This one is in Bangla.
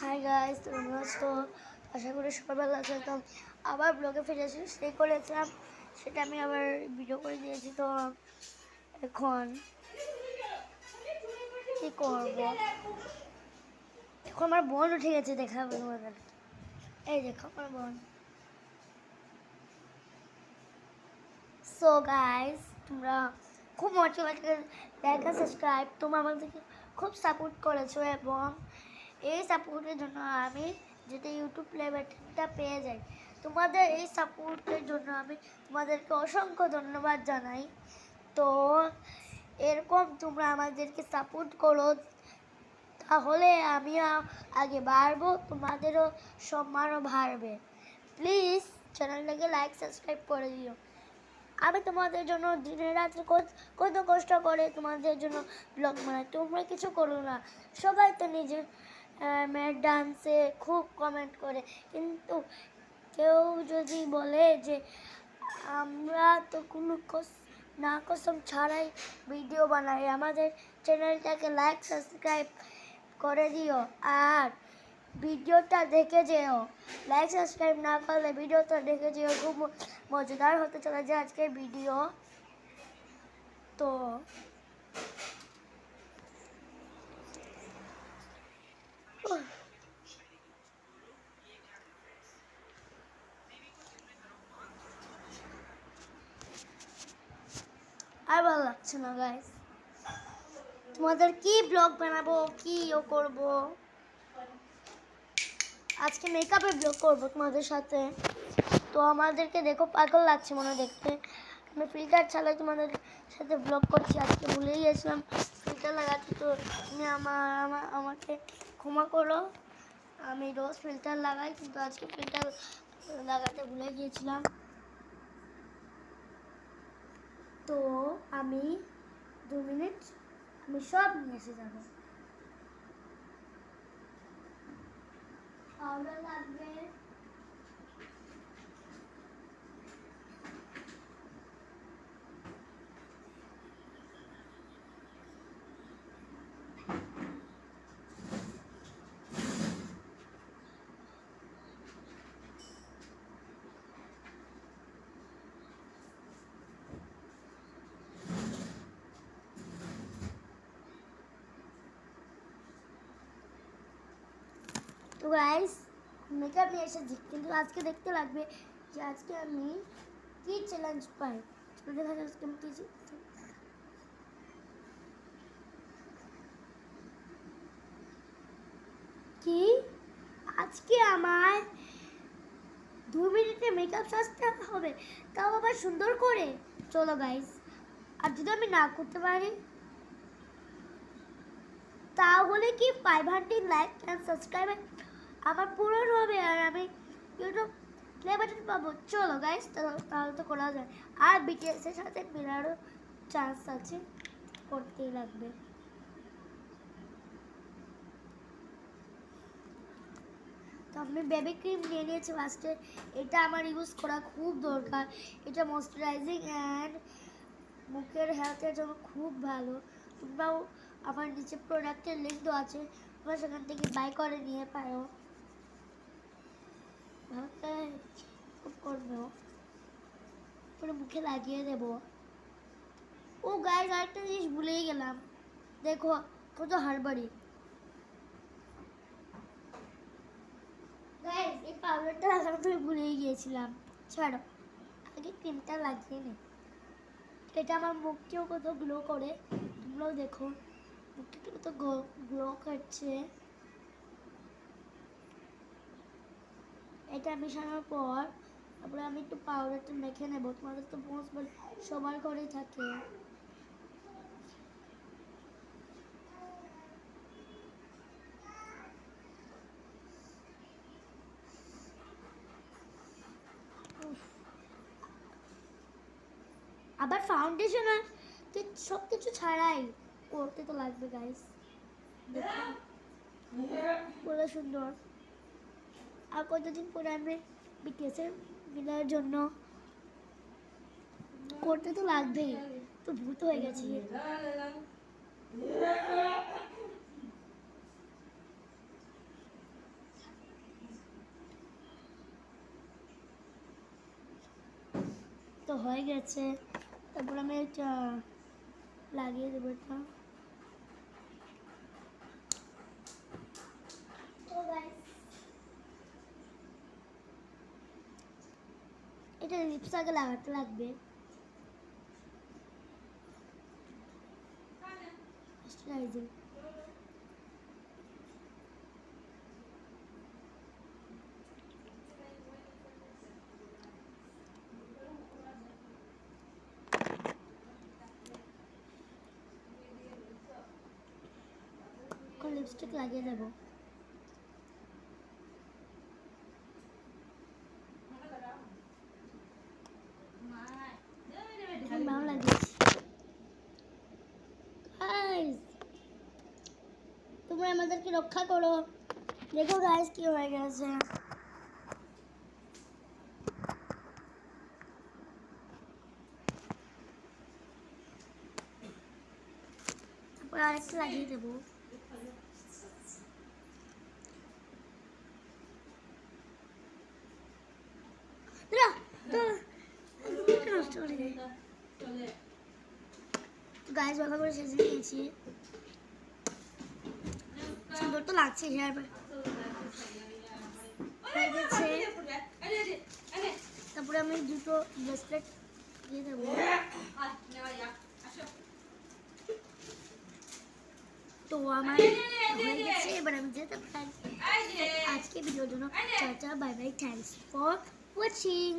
হাই গাইস, তোমরা তো আশা করি সবাই ভালো আছো। তো আবার ব্লগে ফিরে এসে স্টে করেছিলাম, সেটা আমি আবার ভিডিও করে দিয়েছি। তো এখন কি করবো, এখন আমার বোন উঠে গেছে, দেখাবো তোমাদের। এই দেখো আমার বোন। সো গাইস, তোমরা খুব মোটিভেটেড, লাইক আর সাবস্ক্রাইব, তোমরা আমাদেরকে খুব সাপোর্ট করেছো এবং এই সাপোর্টের জন্য আমি যেটা ইউটিউব প্লে বাটনটা পেয়ে যাই। তোমাদের এই সাপোর্টের জন্য আমি তোমাদেরকে অসংখ্য ধন্যবাদ জানাই। তো এরকম তোমরা আমাদেরকে সাপোর্ট করো, তাহলে আমি আগে বাড়বো, তোমাদেরও সম্মানও বাড়বে। প্লিজ চ্যানেলটাকে লাইক সাবস্ক্রাইব করে দিও। আমি তোমাদের জন্য দিনে রাত্রে কত কষ্ট করে তোমাদের জন্য ব্লগ বানাই, তোমরা কিছু করো না। সবাই তো নিজের মেয়ের ডান্সে খুব কমেন্ট করে, কিন্তু কেউ যদি বলে যে আমরা তো কোনো না কসম ছাড়াই ভিডিও বানাই, আমাদের চ্যানেলটাকে লাইক সাবস্ক্রাইব করে দিও আর ভিডিওটা দেখে যেও। লাইক সাবস্ক্রাইব না করলে ভিডিওটা দেখে যেও, খুব মজাদার হতে চলেছে আজকের ভিডিও। তো আর ভালো লাগছে না গাইস, তোমাদের কি ব্লগ বানাবো, কি করবো। আজকে মেকআপের ব্লগ করবো তোমাদের সাথে। তো আমাদেরকে দেখো পাগল লাগছে মনে দেখতে, আমি ফিল্টার ছাড়াই তোমাদের সাথে ব্লগ করছি। আজকে ভুলেই গেছিলাম ফিল্টার লাগাতে, তো তুমি আমাকে ক্ষমা করো। আমি রোজ ফিল্টার লাগাই, কিন্তু আজকে ফিল্টার লাগাতে ভুলে গিয়েছিলাম। তো আমি 2 মিনিট আমি সব নিয়ে এসে যাবো। পাউডার লাগবে, তো গাইস মেকআপ নিয়ে এসেছি, কিন্তু আজকে দেখতে লাগবে যে আজকে আমি কি চ্যালেঞ্জ পাই। দেখা যাচ্ছে আমি কি আজকে আমার 2 মিনিটে মেকআপ সাজতে হবে, তাও আবার সুন্দর করে। চলো গাইস, আর যদি আমি না করতে পারি তাহলে কি 500 লাইক অ্যান্ড সাবস্ক্রাইব আমার পূরণ হবে আর আমি ইউটিউব প্লে বাটন পাবো। চলো গাইস, তাহলে তো করা যায়। আর বিটিএস এর সাথে মেলারও চান্স আছে, করতেই লাগবে। তো আমি বেবি ক্রিম নিয়ে নিয়েছি ফার্স্টে, এটা আমার ইউজ করা খুব দরকার। এটা ময়শ্চারাইজিং অ্যান্ড মুখের হেলথের জন্য খুব ভালো। তোমরাও আমার নিচে প্রোডাক্টের লিঙ্ক দেওয়া আছে, তোমরা সেখান থেকে বাই করে নিয়ে পারো। করবো পুরো মুখে লাগিয়ে দেব। ও গাইস, আরেকটা জিনিস ভুলেই গেলাম, দেখো কত হাড়বাড়ি। গাইস এই পাউডারটা লাগানো তো ভুলেই গিয়েছিলাম, ছাড়ো আগে ক্রিমটা লাগিয়ে নে। এটা আমার মুখকেও কত গ্লো করে, তোমরাও দেখো মুখটা কত গ্লো করছে। এটা মেশানোর পর তারপরে আমি একটু পাউডারটা মেখে নেব। তোমাদের তো সবার ঘরেই থাকে। আবার ফাউন্ডেশন আর সব কিছু ছাড়াই করতে তো লাগবে গাইস, দেখুন পুরো সুন্দর। আর কতদিন পরে আমি বিটিএসের ভিলার জন্য করতে তো লাগবেই, তো ভূত হয়ে গেছি। তো হয়ে গেছে, তারপর আমি এটা লাগিয়ে দেবো এটা। তো গাইস এটা লিপস আগে লাগাতে লাগবে। ময়েশ্চারাইজিং লিপস্টিক লাগিয়ে দেবো। ভালো লাগিয়েছি। গাইস তোমরা আমাদেরকে রক্ষা করো। দেখো গাইস কি হয়ে গেছে। তারপর আরেকটা লাগিয়ে দেবো। গাইস ভালো করে সেজে নিয়েছি, সুন্দর তো লাগছে। হেয়ার হয়ে গেছে। তারপরে আমি দুটো ব্রেসলেট দিয়ে দেবো। তো আমার হয়ে গেছে, এবার আমি যেতে পারি। আজকে ভিডিওর জন্য tata, bye bye, thanks for watching.